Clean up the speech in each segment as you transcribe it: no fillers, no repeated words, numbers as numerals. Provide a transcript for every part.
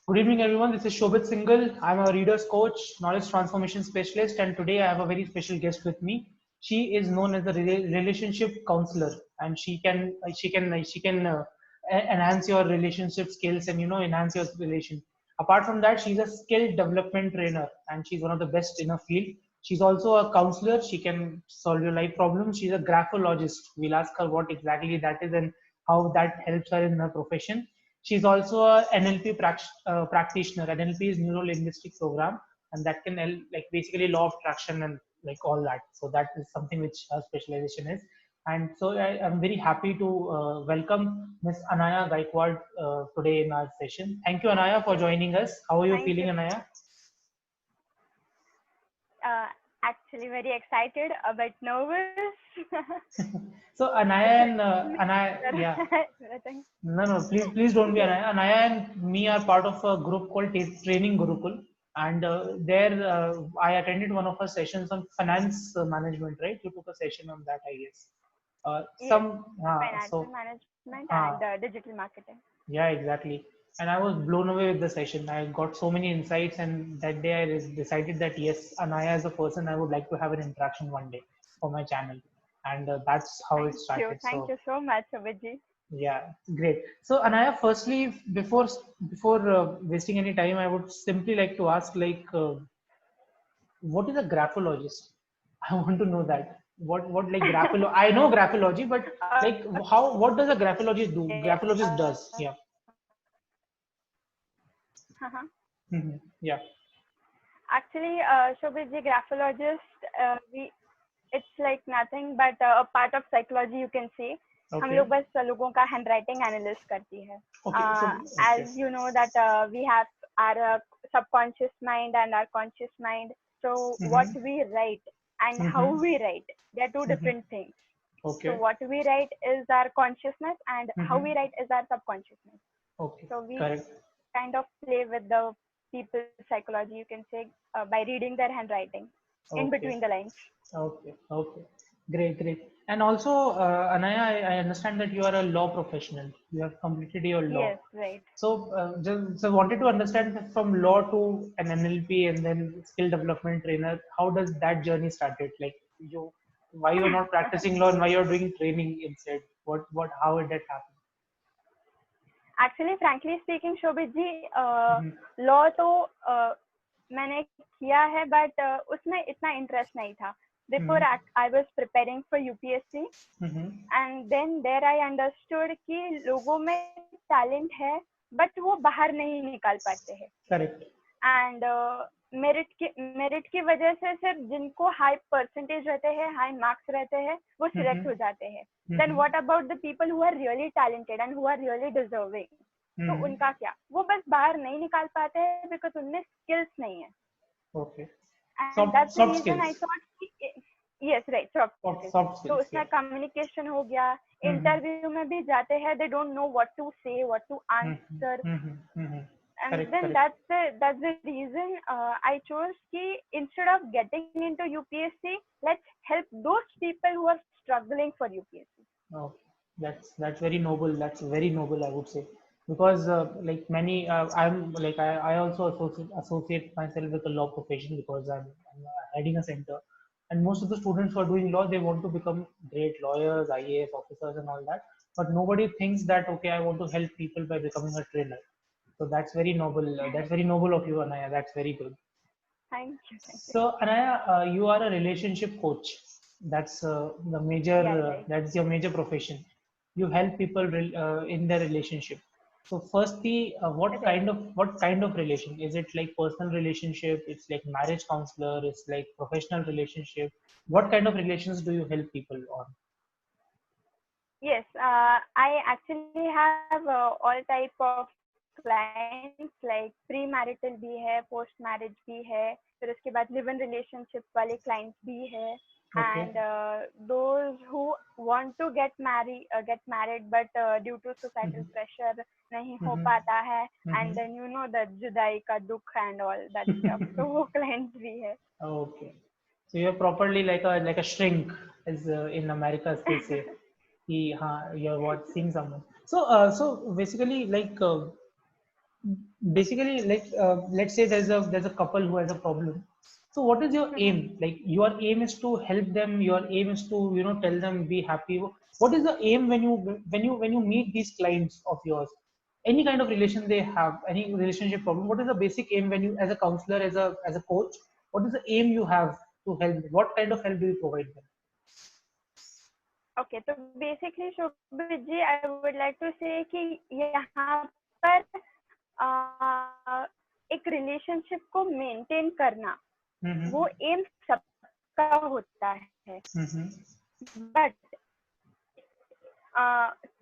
Good evening, everyone. This is Shobit Singhal. I'm a reader's coach, knowledge transformation specialist, and today I have a very special guest with me. She is known as the relationship counselor, and she can enhance your relationship skills and enhance your relation. Apart from that, she's a skill development trainer, and she's one of the best in her field. She's also a counselor. She can solve your life problems. She's a graphologist. We'll ask her what exactly that is and how that helps her in her profession. She's also a NLP practitioner. NLP is neuro linguistic program, and that can help, like basically law of attraction and like all that. So that is something which her specialization is. And so I am very happy to welcome Miss Anaya Gaikwad today in our session. Thank you, Anaya, for joining us. How are you Thank feeling, you. Anaya? Uh, Actually, very excited, a bit nervous. So Anaya and Anaya, yeah. Nothing. No, please don't be Anaya. Anaya and me are part of a group called Training Gurukul, and there I attended one of her sessions on finance management. Right, you took a session on that, I guess. Yes, Some financial so management uh, and digital marketing. yeah, exactly. And I was blown away with the session. I got so many insights, and that day I decided that yes, Anaya as a person, I would like to have an interaction one day for my channel, and that's how it Thank you. started. Thank So you so much, Abhijit. yeah, great. So Anaya, firstly, before wasting any time, I would simply like to ask, like, what is a graphologist? I want to know that. What like grapholo? I know graphology, but like, how? What does a graphologist do? Okay. Graphologist does. Yeah. Yeah. Actually, Shobhit graphologist, it's like nothing but a part of psychology you can say. हम Okay. लोग बस लोगों का handwriting analyst करती है. Okay. So As okay. you know that we have our subconscious mind and our conscious mind. So what Mm-hmm. we write and how Mm-hmm. we write, they are two Mm-hmm. different things. So Okay. what we write is our consciousness and how Mm-hmm. we write is our subconsciousness. Okay. So we Correct. kind of play with the people's psychology, you can say, by reading their handwriting in Okay. between the lines. Okay, okay. Great, great. And also, Anaya, I understand that you are a law professional. You have completed your law. Yes, right. So, just wanted to understand that from law to an NLP and then skill development trainer, how does that journey started? Like why you're not practicing law and why you're doing training instead? How did that happen? Actually frankly speaking Shobhit ji Mm-hmm. Law तो मैंने किया है but उसमें इतना interest नहीं था before Mm-hmm. I was preparing for UPSC Mm-hmm. And then there I understood कि लोगों में टैलेंट है बट वो बाहर नहीं निकाल पाते हैं Correct. एंड मेरिट की वजह से सिर्फ जिनको हाई परसेंटेज रहते हैं हाई मार्क्स रहते हैं वो सिलेक्ट Mm-hmm. हो जाते हैं then Mm-hmm. What about the people who are really talented and who are really deserving तो Mm-hmm. उनका क्या वो बस बाहर नहीं निकाल पाते हैं बिकॉज उनमें स्किल्स नहीं है Okay. And Soft that's the soft reason I skills. Thought yes right soft skills Soft तो skills. उसमें Yeah. कम्युनिकेशन हो गया Mm-hmm. इंटरव्यू में भी जाते हैं they don't know what to say what to Mm-hmm. Answer Mm-hmm. Mm-hmm. and Correct. then Correct. that's the reason I chose ki instead of getting into UPSC, let's help those people who are struggling for UPSC. Okay, that's very noble. That's very noble, I would say, because like many, I also associate myself with the law profession because I'm heading a center, and most of the students who are doing law they want to become great lawyers, IAS officers, and all that. But nobody thinks that okay, I want to help people by becoming a trainer. So that's very noble. That's very noble of you, Anaya. That's very good. Thank you, thank you. So Anaya, you are a relationship coach. That's the major. Yeah, right. That's your major profession. You help people in their relationship. So firstly, Right. what kind of relation is it? Like personal relationship? It's like marriage counselor. It's like professional relationship. What kind of relations do you help people on? Yes, I actually have all type of clients like pre-marital भी है, post-marriage भी है, फिर उसके बाद live-in relationship वाले clients भी है, Okay. and those who want to get married but due to societal Mm-hmm. pressure नहीं हो Mm-hmm. पाता है, and Mm-hmm. then you know the जुदाई का दुख and all that stuff, तो वो clients भी है. Okay. So you're properly like a shrink, as in America they say. You're what seeing someone. So basically, like, basically, like let's say there's a couple who has a problem. So what is your aim? Like your aim is to help them, your aim is to tell them be happy. What is the aim when you meet these clients of yours, any kind of relation they have, any relationship problem? What is the basic aim when you, as a counselor, as a coach, what is the aim you have to help them? What kind of help do you provide them? Okay, तो basically Shobhit ji, I would like to say कि यहाँ पर एक relationship को maintain करना वो M सबका होता है, बट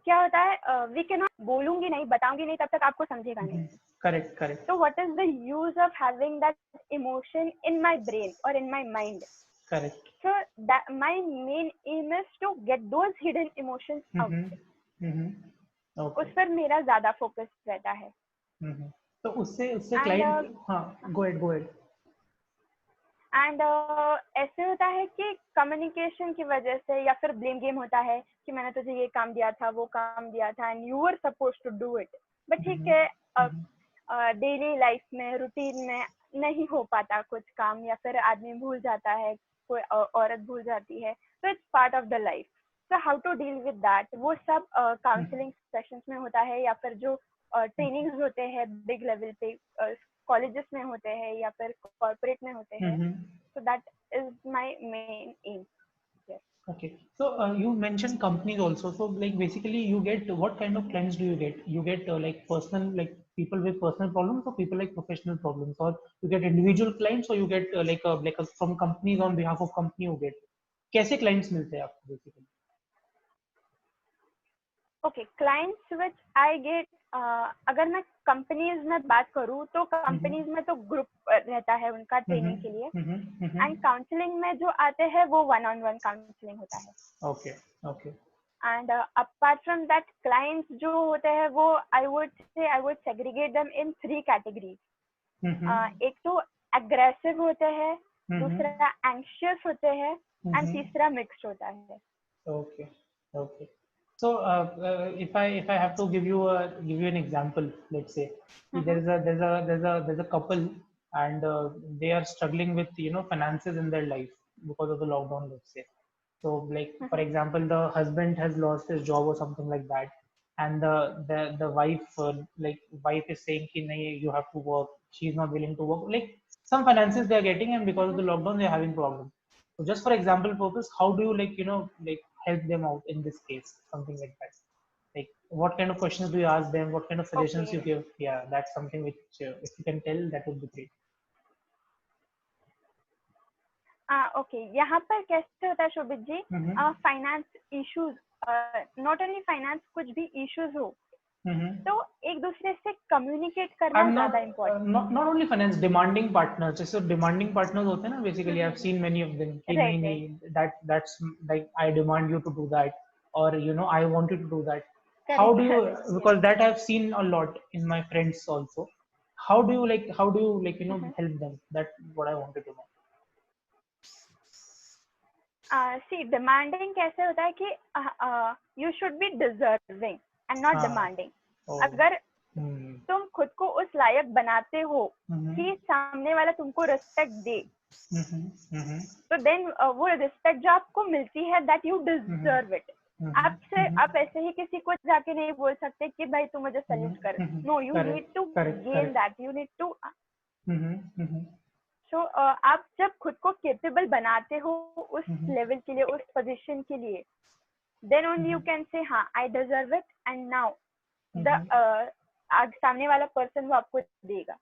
क्या होता है, वी कैन नॉट, बोलूंगी नहीं, बताऊंगी नहीं, तब तक आपको समझेगा नहीं. Correct correct. So what is the use of having that emotion in my brain or in my mind? Correct. So that my main aim is to get those hidden emotions out. Okay. उस पर मेरा ज्यादा focus रहता है. तो उससे client, हाँ, go ahead. And ऐसे होता है कि कम्युनिकेशन की वजह से या फिर ब्लेम गेम होता है कि मैंने तुझे ये काम दिया था, वो काम दिया था, and you were suppose to do it, but ठीक है, डेली लाइफ में, रूटीन में नहीं हो पाता कुछ काम, या फिर आदमी भूल जाता है, कोई औरत भूल जाती है, तो it's part of the life. So how to deal with that, वो सब काउंसलिंग सेशंस में होता है, या फिर जो ट्रेनिंग्स होते हैं बिग लेवल पे कॉलेजेस में होते हैं, या फिर कॉर्पोरेट में होते हैं. So that is my main M. Okay, so you mentioned companies also. So like basically you get, what kind of clients do you get? You get like personal, like people with personal problems, or people like professional problems, or you get individual clients, or you get like from companies on behalf of company you get. कैसे clients मिलते हैं आपको basically? Okay, clients which I get, अगर मैं companies में बात करूँ तो कंपनीज में तो ग्रुप रहता है उनका ट्रेनिंग के लिए, एंड काउंसलिंग में जो आते हैं वो 1-on-1 काउंसलिंग होता है. Okay. And apart from that, clients जो होते हैं वो I would segregate them in 3 categories. एक तो एग्रेसिव होते हैं, दूसरा एंग्शियस होते हैं, एंड तीसरा मिक्स्ड होता है. Okay. So if I have to give you an example, let's say there's a couple, and they are struggling with finances in their life because of the lockdown, let's say. So like for example, the husband has lost his job or something like that, and the wife is saying कि नहीं, you have to work. She's not willing to work. Like some finances they are getting, and because of the lockdown they are having problems. So just for example purpose, how do you like help them out in this case, something like that? Like what kind of questions do you ask them? What kind of suggestions you give? Yeah, that's something which if you can tell, that would be great. Okay, यहाँ पर कैसे होता है Shobhit ji, finance issues, not only finance, कुछ भी issues हो तो एक दूसरे से कम्युनिकेट करना ज्यादा important. Not only finance, demanding partners. जैसे demanding partners होते हैं ना, basically I've seen many of them. कि नहीं, that's like I demand you to do that, or I want you to do that. How do you, because that I've seen a lot in my friends also. How do you help them? That's what I wanted to know. See, demanding कैसे होता है कि you should be deserving and not demanding. अगर तुम खुद को उस लायक बनाते हो कि सामने वाला तुमको रिस्पेक्ट दे, तो देन वो रिस्पेक्ट जो आपको मिलती है, दैट यू डिजर्व इट. आप ऐसे ही किसी को जाके नहीं बोल सकते कि भाई तू मुझे सैल्यूट कर. No, you need to gain that, you need to. So आप जब खुद को केपेबल बनाते हो उस लेवल के लिए, उस पोजीशन के लिए, then only you can say हाँ, I deserve it, and now the सामने वाला पर्सन वो आपको देगा.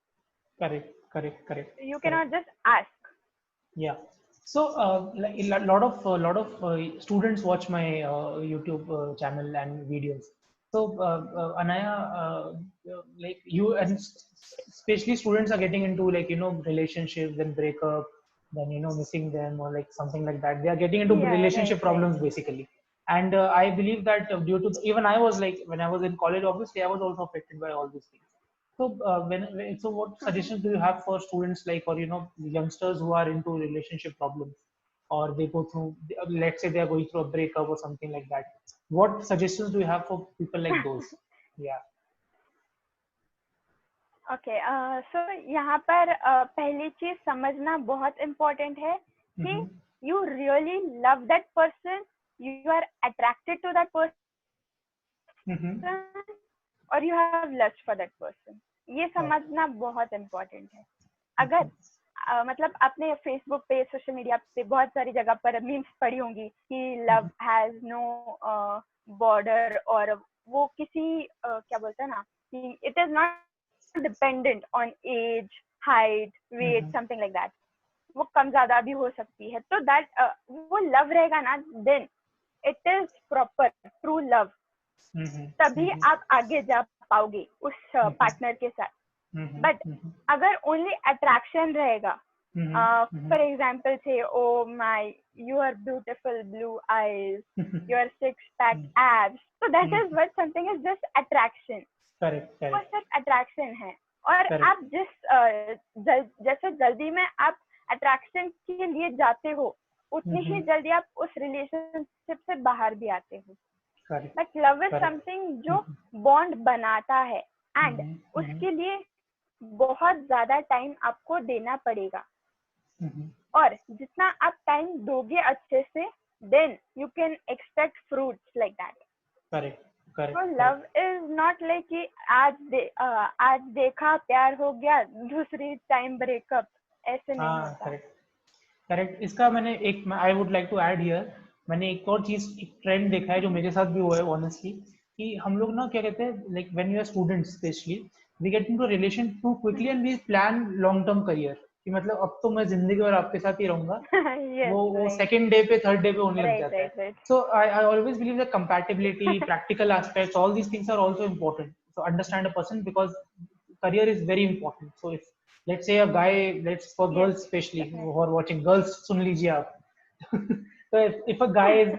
Correct. You can not just ask. या. So like, a lot of students watch my YouTube channel and videos. So Anaya, like you, and especially students are getting into like relationships, then breakup, then missing them, or like something like that. They are getting into relationship problems basically. And I believe that due to even I was like, when I was in college, obviously I was also affected by all these things. So so what suggestions do you have for students, like, or youngsters who are into relationship problems, or they go through, let's say they are going through a breakup or something like that? What suggestions do you have for people like those? Yeah. Okay, so यहाँ पर पहली चीज समझना बहुत important है कि you really love that person, you are attracted to that person और you have lust for that person. ये समझना बहुत इम्पोर्टेंट है। अगर मतलब आपने फेसबुक पे, सोशल मीडिया पे बहुत सारी जगह पर मीम्स पढ़ी होंगी कि लव हैज नो बॉर्डर, और वो किसी क्या बोलते हैं ना कि it is not dependent on age, height, weight, something like that. वो कम ज्यादा भी हो सकती है, तो दैट वो लव रहेगा ना, then it is proper true love. तभी आप आगे जा पाओगे उस पार्टनर के साथ। बट अगर ओनली अट्रैक्शन रहेगा, for example say oh my you are beautiful blue eyes, your six pack abs, तो that is what something is just attraction. वो सिर्फ अट्रैक्शन है। और आप जैसे जल्दी में आप अट्रैक्शन के लिए जाते हो, उतनी ही जल्दी आप उस रिलेशनशिप से बाहर भी आते हो। बट लव इज समथिंग जो बॉन्ड बनाता है, एंड उसके लिए बहुत ज्यादा टाइम आपको देना पड़ेगा। और जितना आप टाइम दोगे अच्छे से, then you can expect fruits like that. Correct. तो लव इज नॉट लाइक कि आज देखा प्यार हो गया, दूसरी टाइम ब्रेकअप, ऐसे नहीं होता। करेक्ट। इसका मैंने एक, I would like to add here, मैंने एक और चीज, एक ट्रेंड देखा है जो मेरे साथ भी हुआ है ऑनेस्टली, कि हम लोग ना क्या कहते हैं, like when you are student specially, we get into relation too quickly and we plan long term career, कि मतलब अब तो मैं जिंदगी भर आपके साथ ही रहूंगा। वो सेकंड डे पे, थर्ड डे पे होने लग जाता है। So I always believe that compatibility, practical aspects, all these things are also important to understand a person, because career is very important. So if let's say a guy, let's for girls especially who are watching, girls सुन लीजिए आप। so if a guy is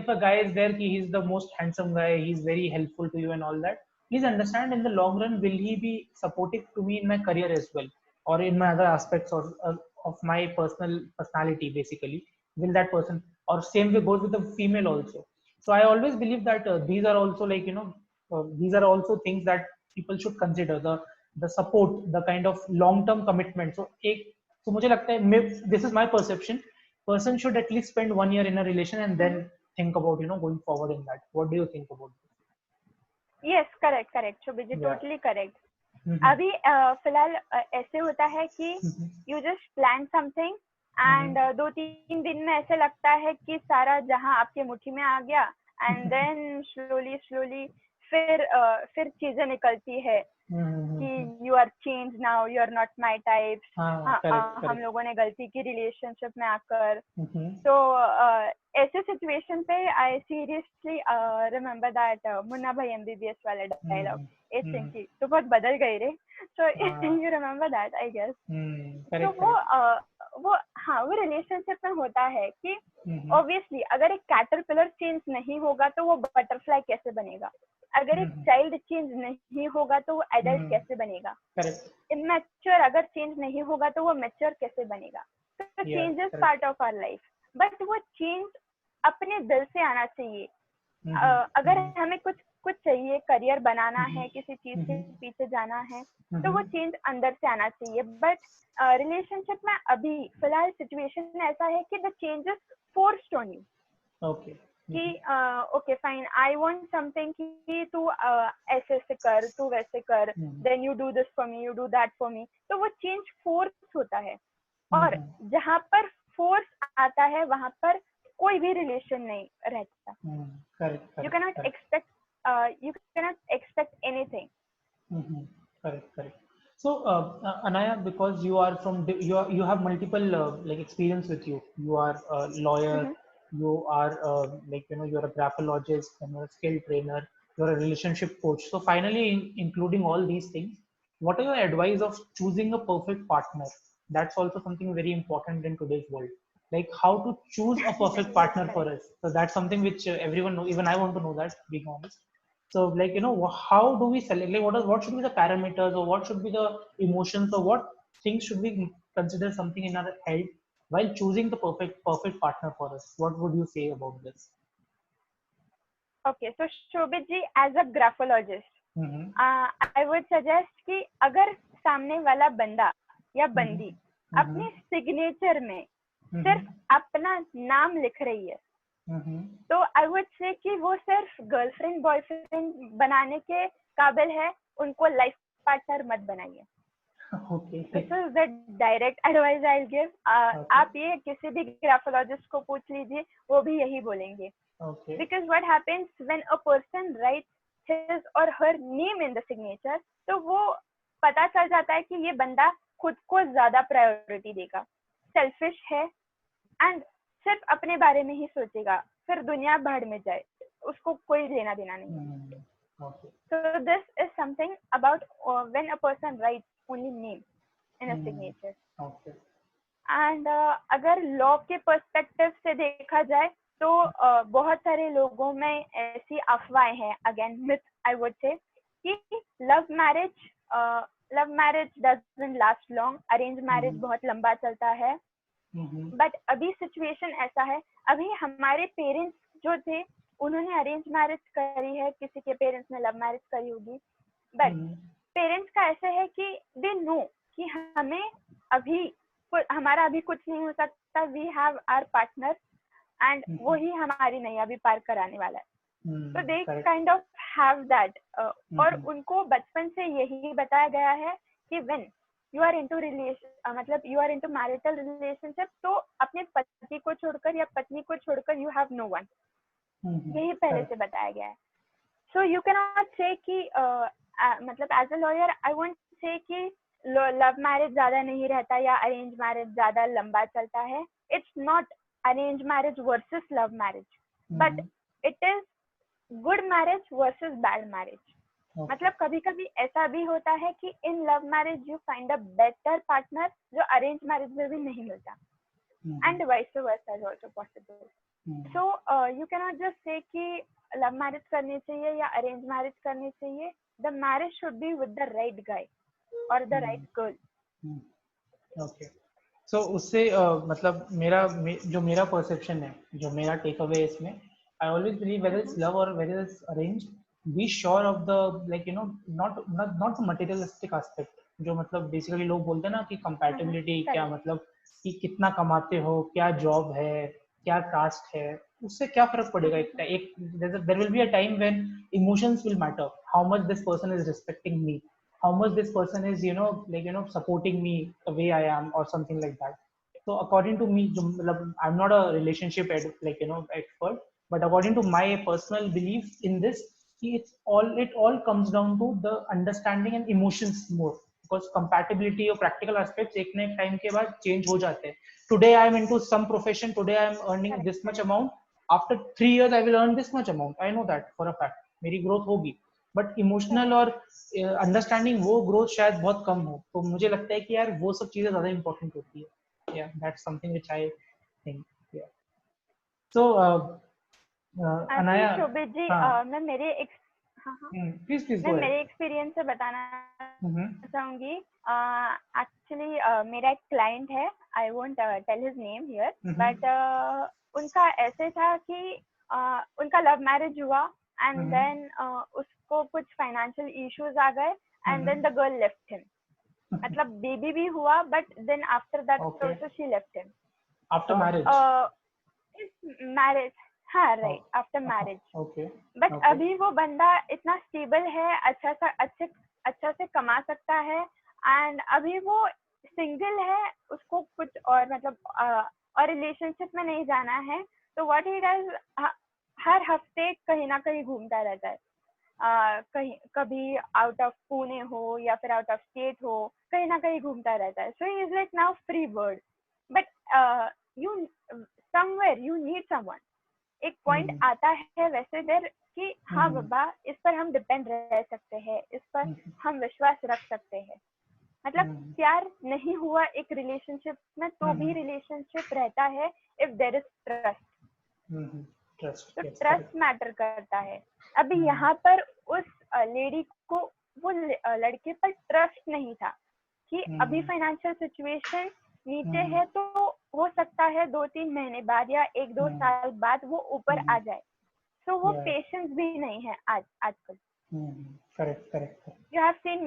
if a guy is there, he is the most handsome guy, he is very helpful to you and all that, please understand in the long run will he be supportive to me in my career as well, or in my other aspects of my personality basically, will that person, or same way goes with the female also. So I always believe that these are also like these are also things that people should consider, the support, the kind of long term commitment. So मुझे लगता है, this is my perception, person should at least spend 1 year in a relation and then think about going forward in that. What do you think about this? Yes, correct Shobhit ji, totally correct. अभी फिलहाल ऐसे होता है कि you just plan something and 2-3 दिन में ऐसे लगता है कि सारा जहां आपके मुट्ठी में आ गया, and then slowly फिर चीजें निकलती है कि you are change now, you are not my type. हम लोगों ने गलती की रिलेशनशिप में आकर। तो ऐसे सिचुएशन पे I seriously remember that Munna भाई MBBS वाला डायलॉग, ए चिंकी तो बहुत बदल गई रे। So you remember that I guess. तो वो रिलेशनशिप में होता है कि ऑब्वियसली अगर एक कैटरपिलर चेंज नहीं होगा तो वो बटरफ्लाई कैसे बनेगा, अगर एक चाइल्ड चेंज नहीं होगा तो वो एडल्ट कैसे बनेगा, इमैच्योर अगर चेंज नहीं होगा तो वो मैच्योर कैसे बनेगा। तो change is part of our life, but वो चेंज अपने दिल से आना चाहिए। अगर हमें कुछ चाहिए, करियर बनाना है, किसी चीज के पीछे जाना है, तो वो चेंज अंदर से आना चाहिए। बट रिलेशनशिप में अभी फिलहाल सिचुएशन ऐसा है कि the change is forced on you. Okay कि okay fine, I want something कि तू ऐसे ऐसे कर, तू वैसे कर, then you do this for me, you do that for me. तो वो चेंज फोर्स होता है, और जहाँ पर फोर्स आता है वहां पर कोई भी रिलेशन नहीं रहता। You cannot expect anything. Correct. So Anaya, because you are from you have multiple like experience with you. You are a lawyer, you are you're a graphologist, and you're a skill trainer, you're a relationship coach. So finally, including all these things, what are your advice of choosing a perfect partner? That's also something very important in today's world. Like how to choose a perfect partner for us. So that's something which everyone knows. Even I want to know that, being honest. So how do we select, like what should be the parameters, or what should be the emotions, or what things should we consider something in our head while choosing the perfect partner for us? What would you say about this? Okay, so Shobhit ji, as a graphologist, I would suggest कि अगर सामने वाला बंदा या बंदी अपने signature में सिर्फ अपना नाम लिख रही है, तो आई वुड से कि वो सिर्फ गर्लफ्रेंड बॉयफ्रेंड बनाने के काबिल है, उनको लाइफ पार्टनर मत बनाइए। This is the direct advice I give. आप ये किसी भी ग्राफोलॉजिस्ट को पूछ लीजिए, वो भी यही बोलेंगे। Because what happens when a person writes his और her name in the signature, तो वो पता चल जाता है कि ये बंदा खुद को ज्यादा प्रायोरिटी देगा, सेल्फिश है एंड सिर्फ अपने बारे में ही सोचेगा, फिर दुनिया भाड़ में जाए, उसको कोई लेना देना नहीं। So this is something about when a person writes only name in a signature. And अगर लॉ के पर्सपेक्टिव से देखा जाए तो बहुत सारे लोगों में ऐसी अफवाहें हैं, अगेन मिथ आई वुड से, कि love marriage doesn't last long, arrange marriage बहुत लंबा चलता है। बट अभी सिचुएशन ऐसा है, अभी हमारे पेरेंट्स जो थे उन्होंने अरेंज मैरिज करी है, किसी के पेरेंट्स ने लव मैरिज करी होगी, बट पेरेंट्स का ऐसा है कि दे नो कि हमें अभी हमारा अभी कुछ नहीं हो सकता, we have our partner and वो ही हमारी नैया भी पार कराने वाला है। तो they kind of have that, और उनको बचपन से यही बताया गया है कि when you are into relation, मतलब you are into marital relationship, तो अपने पति को छोड़कर या पत्नी को छोड़कर यू हैव नो वन, यही पहले से बताया गया है। So you can not say कि मतलब as a lawyer I won't say कि लव मैरिज ज्यादा नहीं रहता या अरेंज मैरिज ज्यादा लंबा चलता है। It's not arrange marriage versus love marriage, but it is good marriage versus bad marriage. मतलब कभी कभी ऐसा भी होता है कि in love marriage you find a better partner जो अरेंज मैरिज में भी नहीं मिलता, and vice versa is also possible. So you cannot just say कि love marriage करनी चाहिए या arrange marriage करनी चाहिए. The marriage should be with the right guy or the right girl. Okay. So उससे मतलब जो मेरा perception है, जो मेरा take away इसमें, I always believe whether it's love or whether it's arranged, be sure of the not the materialistic aspect. जो मतलब basically लोग बोलते हैं ना कि compatibility क्या मतलब कि कितना कमाते हो, क्या job है, क्या कास्ट है, उससे क्या फर्क पड़ेगा। एक there will be a time when emotions will matter, how much this person is respecting me, how much this person is supporting me the way I am और समथिंग लाइक दैट। तो according to me, जो मतलब I am not a relationship expert, but according to my personal belief in this, it all comes down to the understanding and emotions more, because compatibility और practical aspects एक ना एक time के बाद change हो जाते हैं। Today I am into some profession, today I am earning this much amount, after 3 years I will earn this much amount, I know that for a fact, मेरी growth होगी, but emotional और understanding वो growth शायद बहुत कम हो। तो मुझे लगता है कि यार वो सब चीजें ज्यादा important होती है। Yeah, that's something which I think. Yeah. So Anaya, शोभित जी, मैं मेरे मेरे एक्सपीरियंस से बताना चाहूंगी। एक्चुअली मेरा एक क्लाइंट है, I won't tell his name here, but उनका ऐसे था कि उनका लव मैरिज हुआ एंड देन उसको कुछ फाइनेंशियल इश्यूज आ गए and then the girl left him. मतलब बेबी भी हुआ but then after that also she left him after marriage. हाँ, राइट, आफ्टर मैरिज। बट अभी वो बंदा इतना स्टेबल है, अच्छा से कमा सकता है एंड अभी वो सिंगल है, उसको कुछ और मतलब और रिलेशनशिप में नहीं जाना है। तो व्हाट ही डज, हर हफ्ते कहीं ना कहीं घूमता रहता है, कहीं कभी आउट ऑफ पुणे हो या फिर आउट ऑफ स्टेट हो, कहीं ना कहीं घूमता रहता है। So he is like now free bird, but you somewhere you need someone. एक पॉइंट आता है वैसे देर कि हाँ बाबा, इस पर हम डिपेंड रह सकते हैं, इस पर हम विश्वास रख सकते हैं। मतलब प्यार नहीं हुआ एक रिलेशनशिप में तो भी रिलेशनशिप रहता है इफ देयर इज ट्रस्ट। तो ट्रस्ट मैटर करता है। अभी यहाँ पर उस लेडी को, वो लड़के पर ट्रस्ट नहीं था कि अभी फाइनेंशियल सिचुएशन नीचे है तो हो सकता है 2-3 महीने बाद या 1-2 साल बाद वो ऊपर आ जाए। तो वो पेशेंस भी नहीं है आजकल। correct. You have seen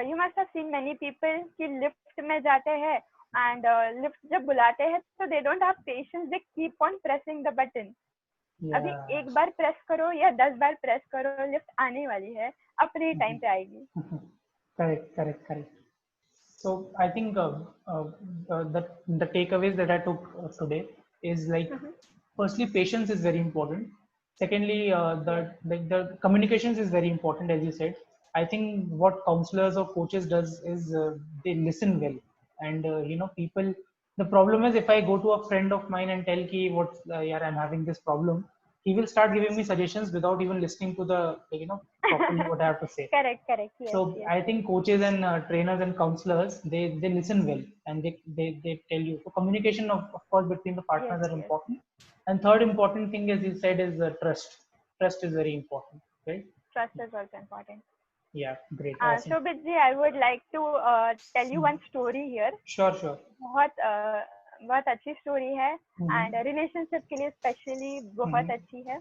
you must have seen many people कि lift में जाते हैं and lift जब बुलाते हैं तो they don't have patience, they keep on pressing the button. अभी Yeah. एक बार प्रेस करो या 10 बार प्रेस करो, लिफ्ट आने वाली है, अपने टाइम पे आएगी. Correct. So I think the takeaways that I took today is like, firstly, patience is very important. Secondly, the communications is very important, as you said. I think what counselors or coaches does is they listen well, and people. The problem is if I go to a friend of mine and tell ki what yeah, I'm having this problem, he will start giving me suggestions without even listening to the properly what I have to say. Correct. Yes. So Yes. I think coaches and trainers and counselors they listen well, and they tell you. So communication of course between the partners Yes. are important. And third important thing, as you said, is trust. Trust is very important, right? Trust is also important. Yeah, great, awesome. Shobit ji, I would like to tell you one story here. Sure. बहुत अच्छी story है and relationship के लिए specially बहुत अच्छी है.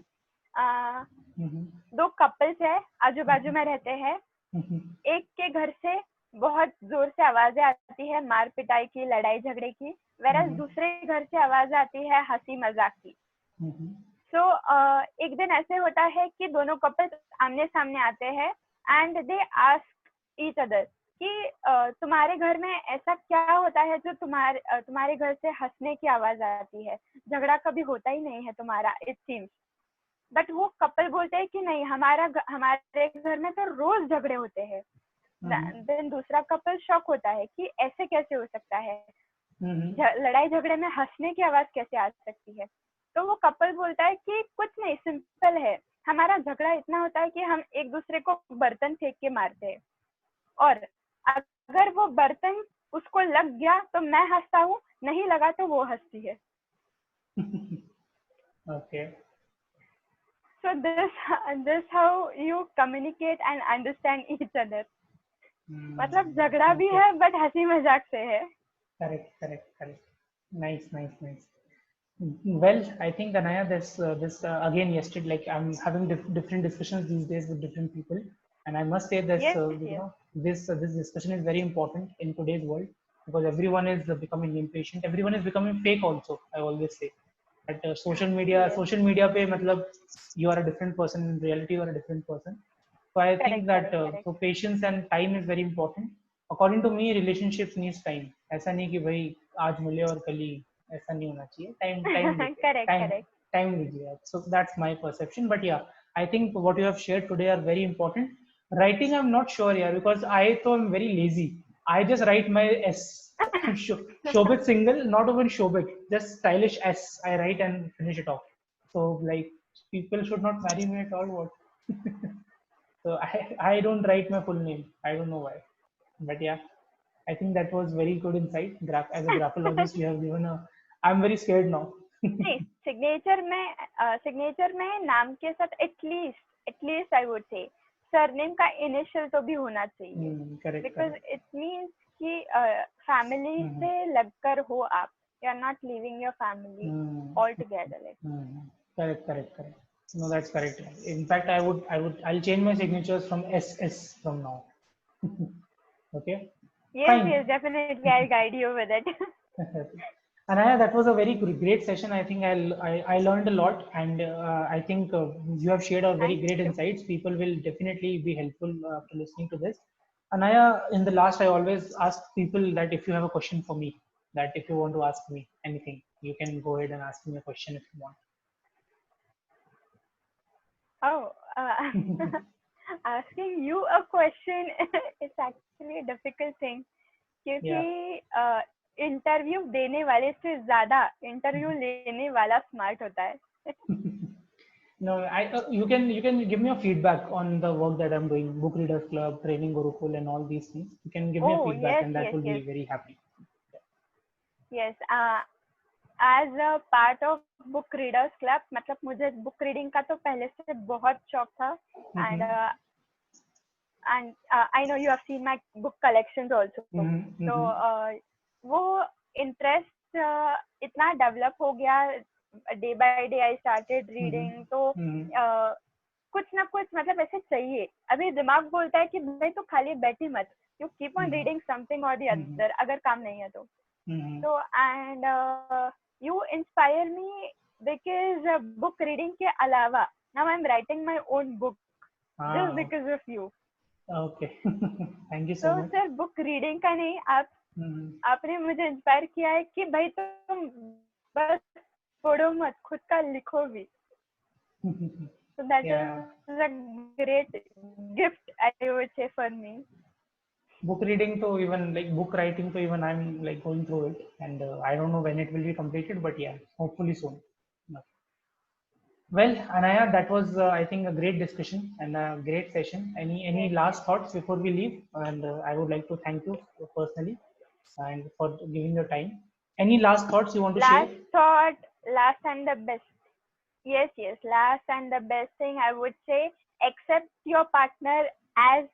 दो couples है, आजू बाजू में रहते हैं. एक के घर से बहुत जोर से आवाजें आती है मार पिटाई की, लड़ाई झगड़े की, वेराज दूसरे घर से आवाज आती है हंसी मजाक की. सो एक दिन ऐसे होता है कि दोनों कपल्स आमने सामने आते हैं and they ask each other कि तुम्हारे घर में ऐसा क्या होता है जो तुम्हारे घर से हंसने की आवाज आती है, झगड़ा कभी होता ही नहीं है तुम्हारा, इट सीम्स. बट वो कपल बोलते हैं कि नहीं, हमारे घर में तो रोज झगड़े होते हैं. देन दूसरा कपल शॉक होता है कि ऐसे कैसे हो सकता है, लड़ाई झगड़े में हंसने की आवाज कैसे आ सकती है. तो वो कपल बोलता है कि कुछ नहीं, सिंपल है, हमारा झगड़ा इतना होता है कि हम एक दूसरे को बर्तन फेंक के मारते हैं, और अगर वो बर्तन उसको लग गया तो मैं हंसता हूँ, नहीं लगा तो वो हंसती है. Okay. So this how you communicate and understand each other. मतलब झगड़ा भी है बट हंसी मजाक से है. Correct. Nice. Well, I think Anaya, this again yesterday, like I'm having different discussions these days with different people, and I must say this, Yes. This discussion is very important in today's world, because everyone is becoming impatient, everyone is becoming fake also. I always say that social media pe matlab you are a different person, in reality you are a different person. So I think that so patience and time is very important. According to me, relationships needs time. ऐसा नहीं कि भाई आज मिले और कल ही, ऐसा नहीं होना चाहिए. Time दीजिए. So that's my perception. But yeah, I think what you have shared today are very important. Writing, I'm not sure, yeah, because I thought I'm very lazy. I just write my S. Shobit single, not even Shobit, just stylish S. I write and finish it off. So like people should not marry me at all. What? So I don't write my full name. I don't know why. But yeah, I think that was very good insight. As a graphologist, you have given a. I'm very scared now. नहीं, signature में नाम के साथ at least I would say surname का initial तो भी होना चाहिए, बिकॉज इट मीन्स कि फैमिली से लगकर हो आप, you are not living your family all together. Correct. No, that's correct. In fact, I'll change my signatures from SS from now. Okay. Yes, definitely. I'll guide you with it. Anaya, that was a very great session. I think I learned a lot, and I think you have shared our very great insights. People will definitely be helpful after listening to this. Anaya, in the last, I always ask people that if you have a question for me, that if you want to ask me anything, you can go ahead and ask me a question if you want. Oh, asking you a question is actually a difficult thing, क्योंकि interview देने वाले से ज्यादा interview लेने वाला smart होता है. No, you can give me a feedback on the work that I'm doing, Book Readers Club, Training Gurukul, and all these things. You can give me a feedback, and that will be very happy. Yes, as a part of Book Readers Club, मतलब मुझे book reading का तो पहले से बहुत शौक था, and I know you have seen my book collections also. So वो इंटरेस्ट इतना डेवलप हो गया, day by day I started reading. तो कुछ ना कुछ मतलब ऐसे चाहिए. अभी दिमाग बोलता है कि भाई तो खाली बैठी मत, you keep on reading something or the other अगर काम नहीं है तो. So and you inspire me because book reading के अलावा now I'm writing my own book just because of you. Okay. Thank you so So much. sir book reading का नहीं, आपने मुझे इंस्पायर किया है कि भाई तुम बस पढ़ो मत, खुद का लिखो भी. So that Yeah. is a great gift I would say for me. Book reading to even like book writing to even I'm like going through it, and I don't know when it will be completed, but yeah, hopefully soon. Well, Anaya, that was I think a great discussion and a great session. Any Yes, last thoughts before we leave? And I would like to thank you personally and for giving your time. Any last thoughts you want to share? Last thought, last and the best. Yes, last and the best thing I would say, accept your partner as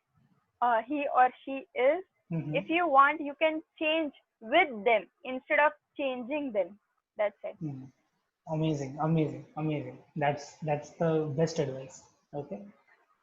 he or she is. If you want, you can change with them instead of changing them. That's it. Amazing, amazing, amazing. That's the best advice. Okay.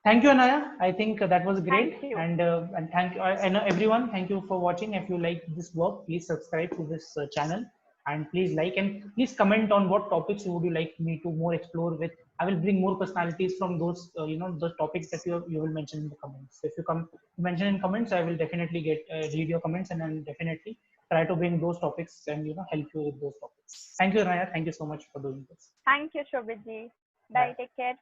Thank you, Anaya. I think that was great. Thank you. And thank you, and everyone. Thank you for watching. If you like this work, please subscribe to this channel and please like and please comment on what topics would you like me to more explore with. I will bring more personalities from those those topics that you will mention in the comments. So if you come mention in comments, I will definitely get read your comments and then definitely try to bring those topics and help you with those topics. Thank you, Anaya. Thank you so much for doing this. Thank you, Shobhit ji. Bye. Take care.